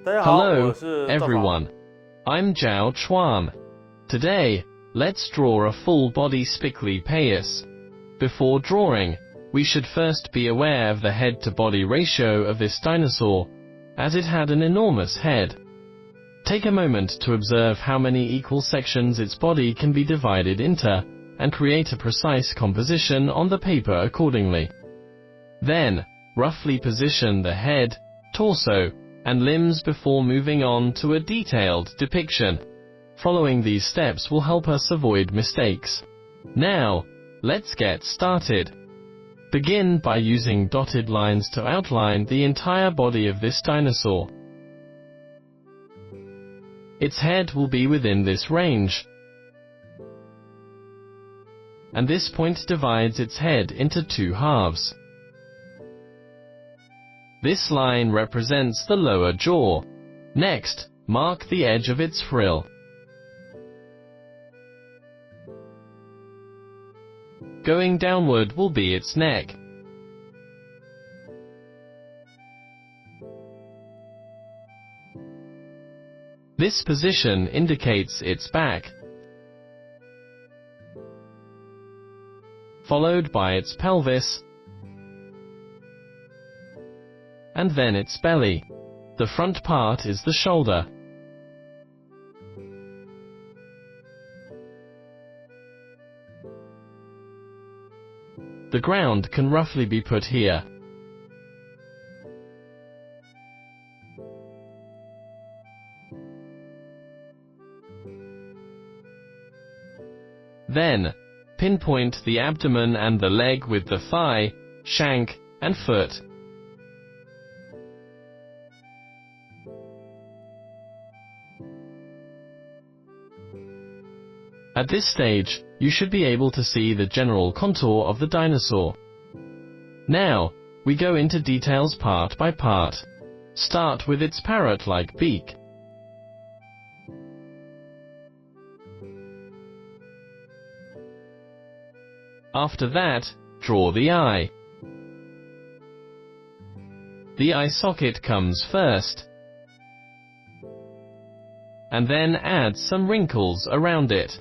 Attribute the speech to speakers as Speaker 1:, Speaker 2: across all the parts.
Speaker 1: 大家好，
Speaker 2: Hello,
Speaker 1: 我是赵法。
Speaker 2: everyone. I'm ZHAO Chuang. Today, let's draw a full-body Spiclypeus. Before drawing, we should first be aware of the head-to-body ratio of this dinosaur, as it had an enormous head. Take a moment to observe how many equal sections its body can be divided into, and create a precise composition on the paper accordingly. Then, roughly position the head, torso, and limbs before moving on to a detailed depiction. Following these steps will help us avoid mistakes. Now, let's get started. Begin by using dotted lines to outline the entire body of this dinosaur. Its head will be within this range, and this point divides its head into two halves. This line represents the lower jaw. Next, mark the edge of its frill. Going downward will be its neck. This position indicates its back, followed by its pelvis, and then its belly. The front part is the shoulder. The ground can roughly be put here. Then, pinpoint the abdomen and the leg with the thigh, shank, and foot. At this stage, you should be able to see the general contour of the dinosaur. Now, we go into details part by part. Start with its parrot-like beak. After that, draw the eye. The eye socket comes first, and then add some wrinkles around it.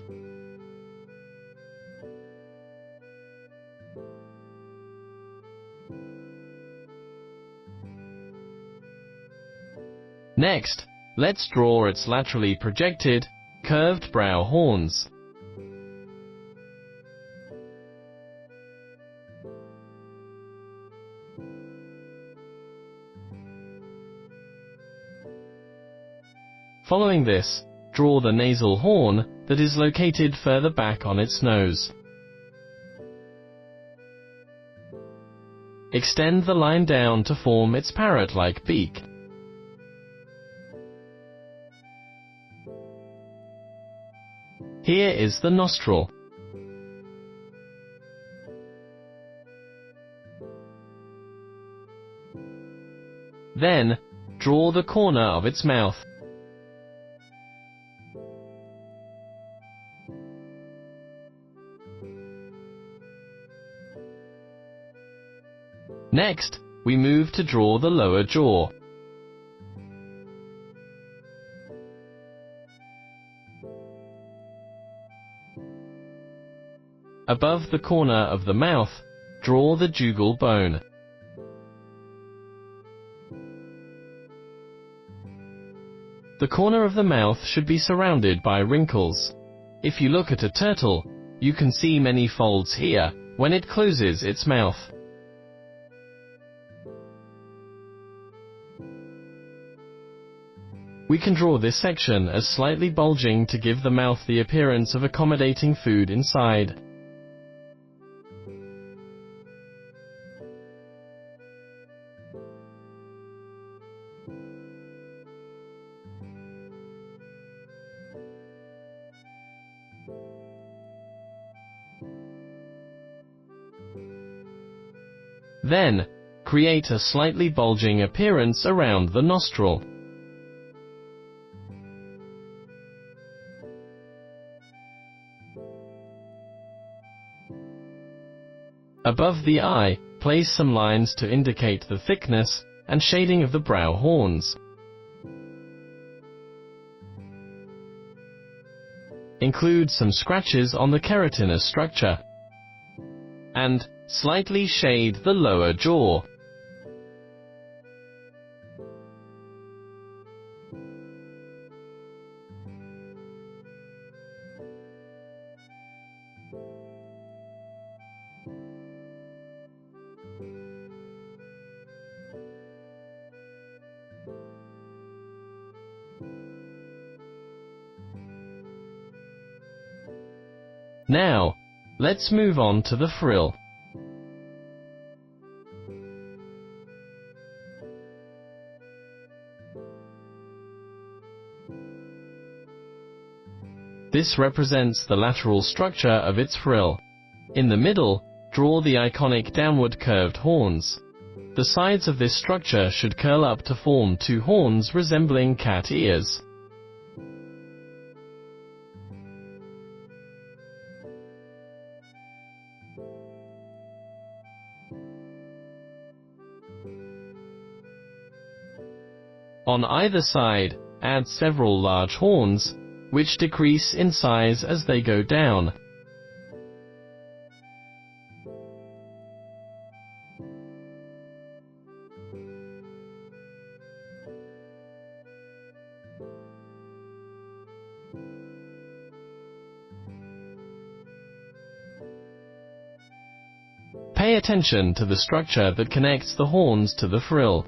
Speaker 2: Next, let's draw its laterally projected, curved brow horns. Following this, draw the nasal horn that is located further back on its nose. Extend the line down to form its parrot-like beak. Here is the nostril. Then, draw the corner of its mouth. Next, we move to draw the lower jaw. Above the corner of the mouth, draw the jugal bone. The corner of the mouth should be surrounded by wrinkles. If you look at a turtle, you can see many folds here when it closes its mouth. We can draw this section as slightly bulging to give the mouth the appearance of accommodating food inside. Then, create a slightly bulging appearance around the nostril. Above the eye, place some lines to indicate the thickness and shading of the brow horns. include some scratches on the keratinous structure, and slightly shade the lower jaw. Now, let's move on to the frill. This represents the lateral structure of its frill. In the middle, draw the iconic downward curved horns. The sides of this structure should curl up to form two horns resembling cat ears. On either side, add several large horns, which decrease in size as they go down. Pay attention to the structure that connects the horns to the frill.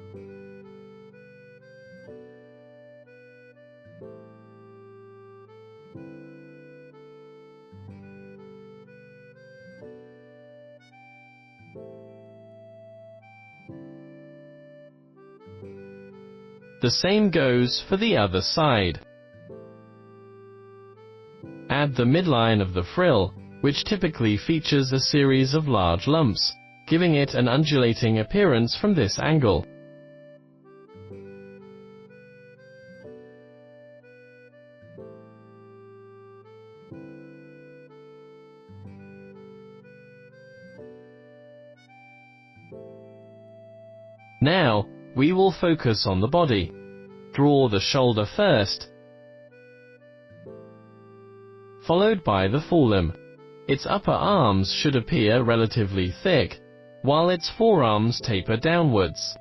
Speaker 2: The same goes for the other side. Add the midline of the frill, which typically features a series of large lumps, giving it an undulating appearance from this angle. Now, we will focus on the body. Draw the shoulder first, followed by the forelimb. Its upper arms should appear relatively thick, while its forearms taper downwards.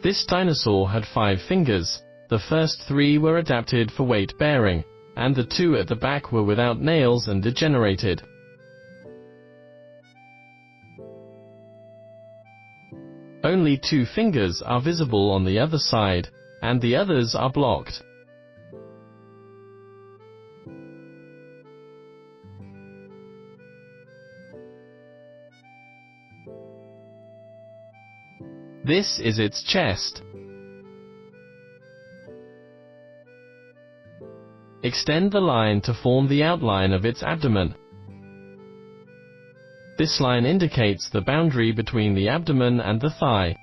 Speaker 2: This dinosaur had 5 fingers. The first 3 were adapted for weight bearing, and the 2 at the back were without nails and degenerated. Only 2 fingers are visible on the other side, and the others are blocked. This is its chest. Extend the line to form the outline of its abdomen. This line indicates the boundary between the abdomen and the thigh.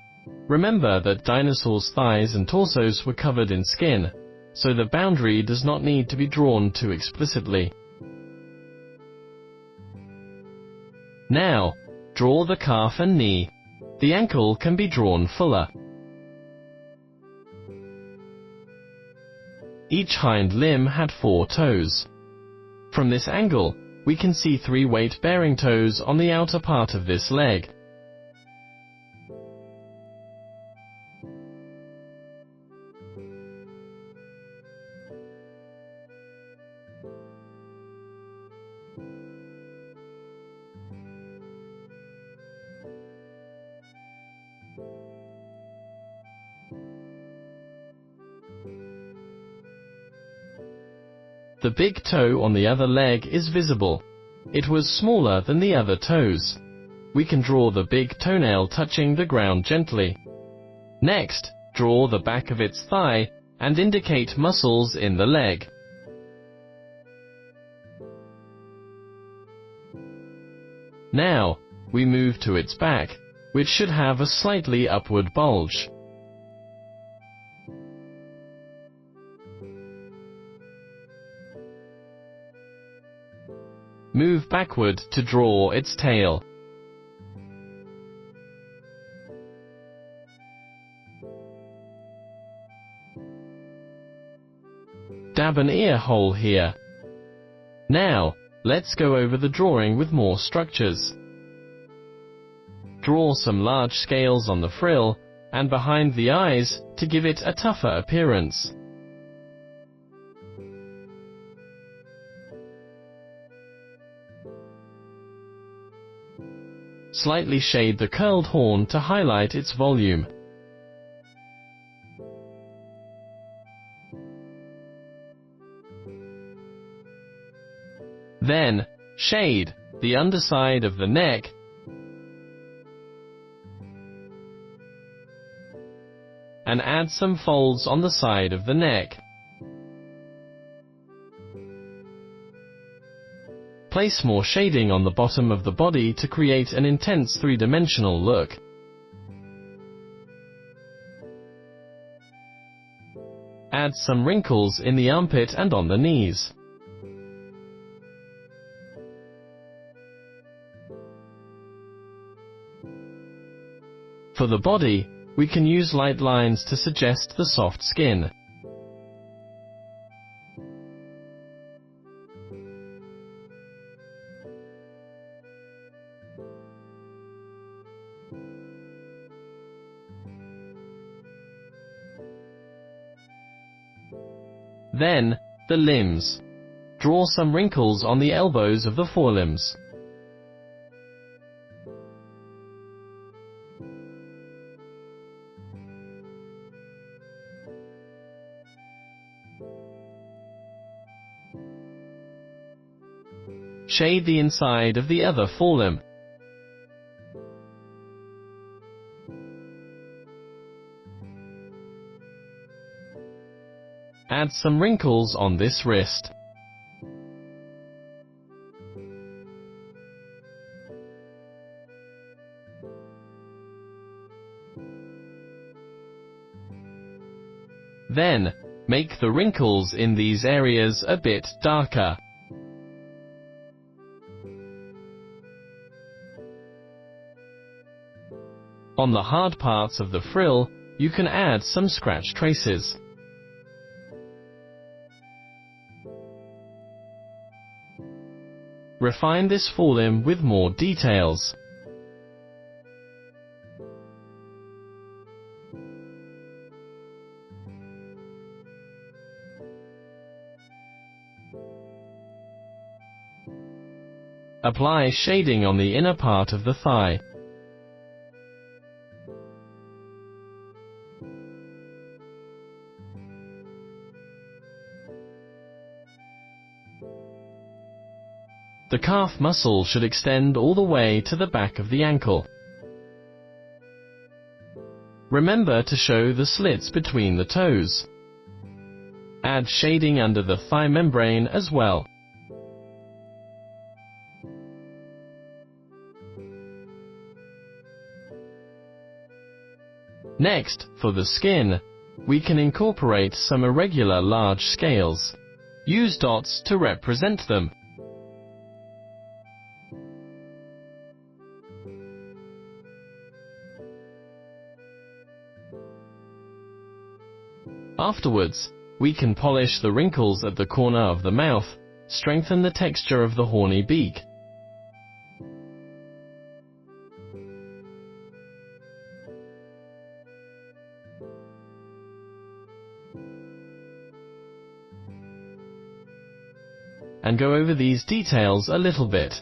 Speaker 2: Remember that dinosaurs' thighs and torsos were covered in skin, so the boundary does not need to be drawn too explicitly. Now, draw the calf and knee. The ankle can be drawn fuller. Each hind limb had 4 toes. From this angle, we can see 3 weight-bearing toes on the outer part of this leg. The big toe on the other leg is visible. It was smaller than the other toes. We can draw the big toenail touching the ground gently. Next, draw the back of its thigh and indicate muscles in the leg. Now, we move to its back, which should have a slightly upward bulge. Move backward to draw its tail. dab an ear hole here. Now, let's go over the drawing with more structures. Draw some large scales on the frill and behind the eyes to give it a tougher appearance. Slightly shade the curled horn to highlight its volume. Then, shade the underside of the neck and add some folds on the side of the neck. Place more shading on the bottom of the body to create an intense three-dimensional look. Add some wrinkles in the armpit and on the knees. For the body, we can use light lines to suggest the soft skin. Then, the limbs. Draw some wrinkles on the elbows of the forelimbs. Shade the inside of the other forelimb. Add some wrinkles on this wrist. Then, make the wrinkles in these areas a bit darker. On the hard parts of the frill, you can add some scratch traces. Refine this forelimb with more details. Apply shading on the inner part of the thigh. The calf muscle should extend all the way to the back of the ankle. Remember to show the slits between the toes. Add shading under the thigh membrane as well. Next, for the skin, we can incorporate some irregular large scales. Use dots to represent them. Afterwards, we can polish the wrinkles at the corner of the mouth, strengthen the texture of the horny beak. And go over these details a little bit.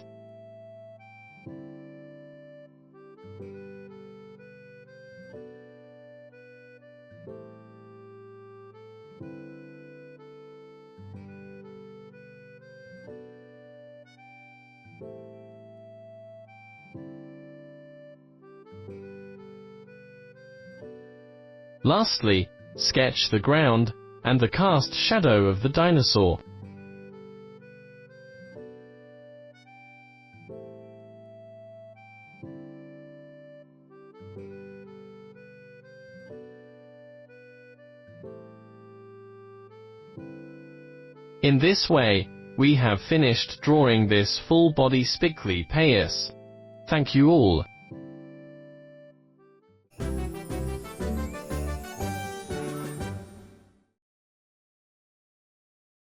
Speaker 2: Lastly, sketch the ground and the cast shadow of the dinosaur. In this way, we have finished drawing this full-body Spiclypeus. Thank you all.